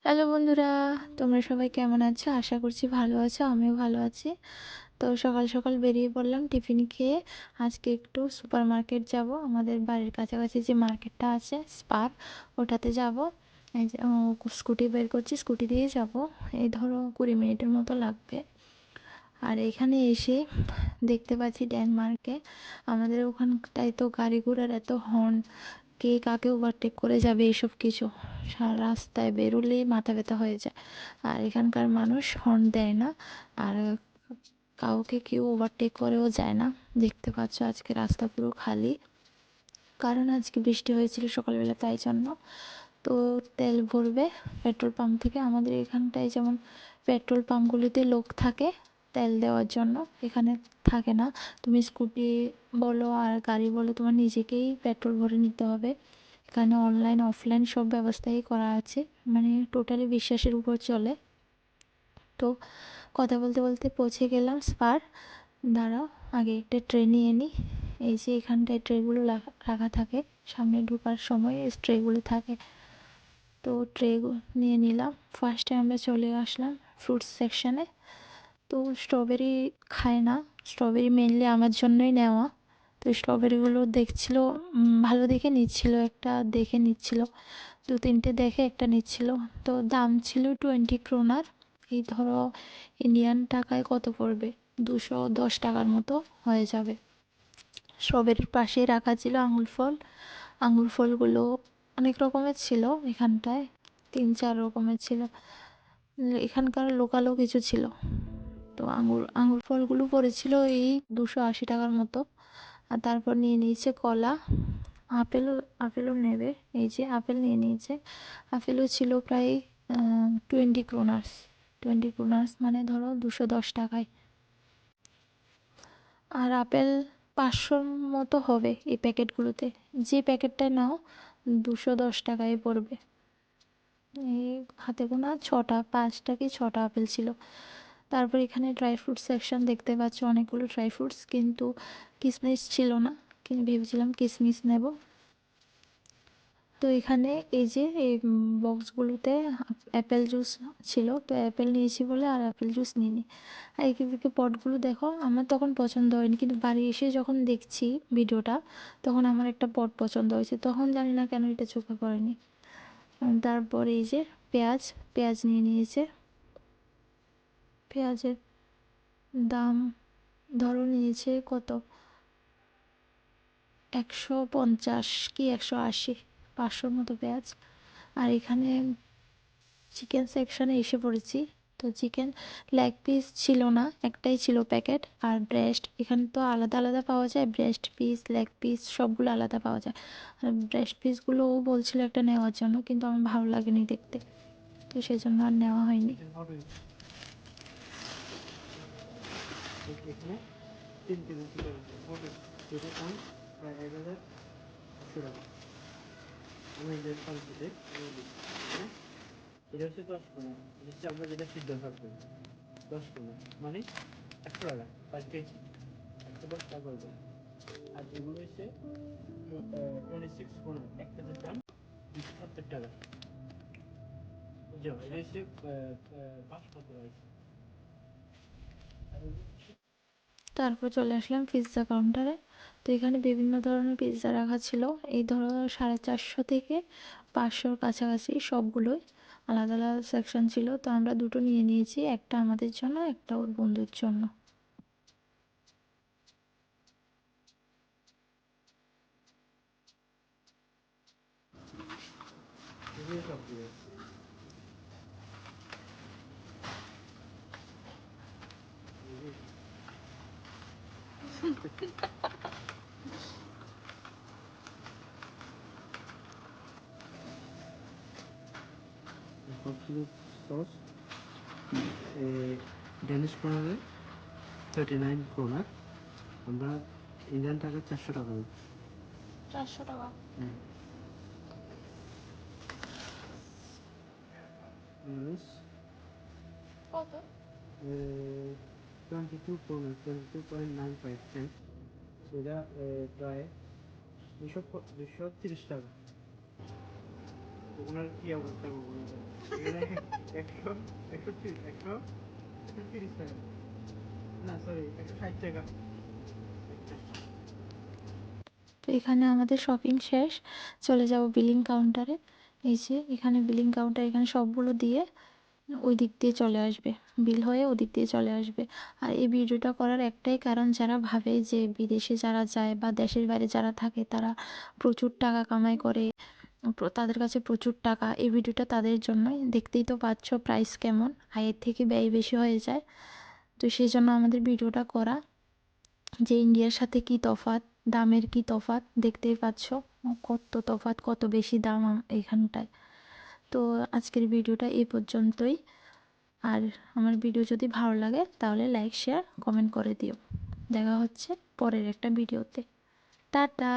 Hello বন্ধুরা, তোমরা সবাই কেমন আছো? আশা করছি ভালো আছো, আমিও ভালো আছি। তো সকাল সকাল বেরিয়ে পড়লাম টিফিন খেয়ে। আজকে একটু সুপার মার্কেট যাব, আমাদের বাড়ির কাছাকাছি যে মার্কেটটা আছে স্পার, ওটাতে যাব। এই যে স্কুটি বের করছি, স্কুটি দিয়ে যাব। এই ধরো 20 মিনিটের মতো লাগবে। আর এখানে এসে দেখতে পাচ্ছি ডেনমার্কে আমাদের ওখানটায় তো গাড়ি ঘোড়ার এত হর্ন, কে কাকে ওভারটেক করে যাবে এসব কিছু, সারা রাস্তায় বেরোলেই মাথা ব্যথা হয়ে যায়। আর এখানকার মানুষ হর্ন দেয় না, আর কাউকে কেউ ওভারটেক করেও যায় না। দেখতে পাচ্ছ আজকে রাস্তা পুরো খালি, কারণ আজকে বৃষ্টি হয়েছিল সকালবেলা, তাই জন্য। তো তেল ভরবে পেট্রোল পাম্প থেকে। আমাদের এখানটায় যেমন পেট্রোল পাম্পগুলিতে লোক থাকে তেল দেওয়ার জন্য, এখানে থাকে না। তুমি স্কুটি বলো আর গাড়ি বলো, তোমার নিজেকেই পেট্রোল ভরে নিতে হবে। এখানে অনলাইন অফলাইন সব ব্যবস্থাই করা আছে, মানে টোটালি বিশ্বাসের উপর চলে। তো কথা বলতে বলতে পৌঁছে গেলাম স্পার। দাঁড়াও, আগে একটা ট্রে নিয়ে নিই। এই যে এখানটায় ট্রেগুলো রাখা থাকে, সামনে ঢোকার সময় এই ট্রেগুলো থাকে। তো ট্রে নিয়ে নিলাম। ফার্স্টে আমরা চলে আসলাম ফ্রুটস সেকশানে। তো স্ট্রবেরি খায় না, স্ট্রবেরি মেনলি আমার জন্যই নেওয়া। তো স্ট্রবেরিগুলো দেখছিল, ভালো দেখে নিচ্ছিল, একটা দেখে নিচ্ছিল, দু তিনটে দেখে একটা নিচ্ছিল। তো দাম ছিল 20 ক্রোনার। এই ধরো ইন্ডিয়ান টাকায় কত পড়বে, 210 টাকার মতো হয়ে যাবে। স্ট্রবেরির পাশেই রাখা ছিল আঙুর ফল। আঙুর ফলগুলো অনেক রকমের ছিল এখানটায়, 3-4 রকমের ছিল। এখানকার লোকালও কিছু ছিল। তো আঙুর ফলগুলো পড়েছিল এই 280 টাকার মতো। আর তারপর নিয়ে নিয়েছে কলা। আপেলও আপেলও নেবে, এই যে আপেল নিয়ে নিয়েছে। আপেলও ছিল প্রায় 20 ক্রোনার্স। 20 ক্রোনার্স মানে ধরো 210 টাকায়। আর আপেল 500 মতো হবে এই প্যাকেটগুলোতে। যে প্যাকেটটায় নাও 210 টাকায় পড়বে। এই হাতে গোনা 6টা, 5টা কি 6টা আপেল ছিল। তারপর এখানে ড্রাই ফ্রুটস সেকশন দেখতে পাচ্ছ, অনেকগুলো ড্রাই ফ্রুটস, কিন্তু কিশমিশ ছিল না, কিন্তু ভেবেছিলাম কিশমিশ নেব। তো এখানে এই যে এই বক্সগুলোতে অ্যাপেল জুস ছিল, তো অ্যাপেল নিয়েছি বলে আর অ্যাপেল জুস নিইনি। আর এদিকে পটগুলো দেখো, আমার তখন পছন্দ হয়নি, কিন্তু বাড়ি এসে যখন দেখছি ভিডিওটা, তখন আমার একটা পট পছন্দ হয়েছে। তখন জানি না কেন এটা চোখে পড়েনি। তারপরে এই যে পেঁয়াজ, পেঁয়াজ নিয়ে নিয়েছে। পেঁয়াজের দাম ধরো নিয়েছে কত, 150 কি 180, 500 মতো পেঁয়াজ। আর এখানে চিকেন সেকশনে এসে পড়েছি। তো চিকেন লেগ পিস ছিল না, একটাই ছিল প্যাকেট। আর ব্রেস্ট এখানে তো আলাদা আলাদা পাওয়া যায়, ব্রেস্ট পিস লেগ পিস সবগুলো আলাদা পাওয়া যায়। আর ব্রেস্ট পিসগুলোও বলছিল একটা নেওয়ার জন্য, কিন্তু আমার ভালো লাগেনি দেখতে, তো সেই জন্য আর নেওয়া হয়নি। এখানে 3 কেজি চিকেন আছে, যেটা দাম প্রায় 1,800 টাকা। আমি যে কোয়ান্টিটি এটা হচ্ছে 10 কোনা, এটা হচ্ছে আমরা যেটা সিদ্ধ থাকবো 10 কোনা, মানে 100 টাকা 5 কেজি, 110 টাকা করবে। আর এগুলো হচ্ছে 26 কোনা, এক কেজির দাম 270 টাকা। বুঝছো, এটা হচ্ছে বাসমতি রাইস। তারপর চলে আসলাম পিৎজা কাউন্টারে। তো এখানে বিভিন্ন ধরনের পিৎজা রাখা ছিল, এই ধরো 450 থেকে 500 কাছাকাছি সবগুলোই। আলাদা আলাদা সেকশন ছিল, তো আমরা দুটো নিয়ে নিয়েছি, একটা আমাদের জন্য, একটা ওর বন্ধুর জন্য। এগুলো সব দিয়ে সবগুলো সস। ড্যানিশ কর্নারে 39 ক্রোনা, আমরা ইন্ডিয়ান টাকা 400 টাকা দিই। 400 টাকা মানুষ কত? 22 ক্রোনা, 22.95 সেন্ট, সেটা প্রায় 230 টাকা। তো ওনার কি অবস্থা করবো না? এখানে একশো একশো একশো একশো 30 টাকা, না সরি 160 টাকা। তো এখানে আমাদের শপিং শেষ, চলে যাব বিলিং কাউন্টারে। এই যে এখানে বিলিং কাউন্টার, এখানে সবগুলো দিয়ে ওই দিক দিয়ে চলে আসবে, বিল হয়ে ওদিক দিয়ে চলে আসবে। আর এই ভিডিওটা করার একটাই কারণ, যারা ভাবে যে বিদেশে যারা যায় বা দেশের বাইরে যারা থাকে তারা প্রচুর টাকা কামাই করে, তাদের কাছে প্রচুর টাকা, এই ভিডিওটা তাদের জন্যই। দেখতেই তো পাচ্ছ প্রাইস কেমন, আয়ের থেকে ব্যয় বেশি হয়ে যায়। তো সেই জন্য আমাদের ভিডিওটা করা, যে ইন্ডিয়ার সাথে কি তফাৎ, দামের কি তফাৎ দেখতেই পাচ্ছ, কত তফাৎ, কত বেশি দাম এইখানটায়। তো আজকের ভিডিওটা এই পর্যন্তই। আর আমার ভিডিও যদি ভালো লাগে তাহলে লাইক, শেয়ার, কমেন্ট করে দিও। দেখা হচ্ছে পরের একটা ভিডিওতে। টাটা।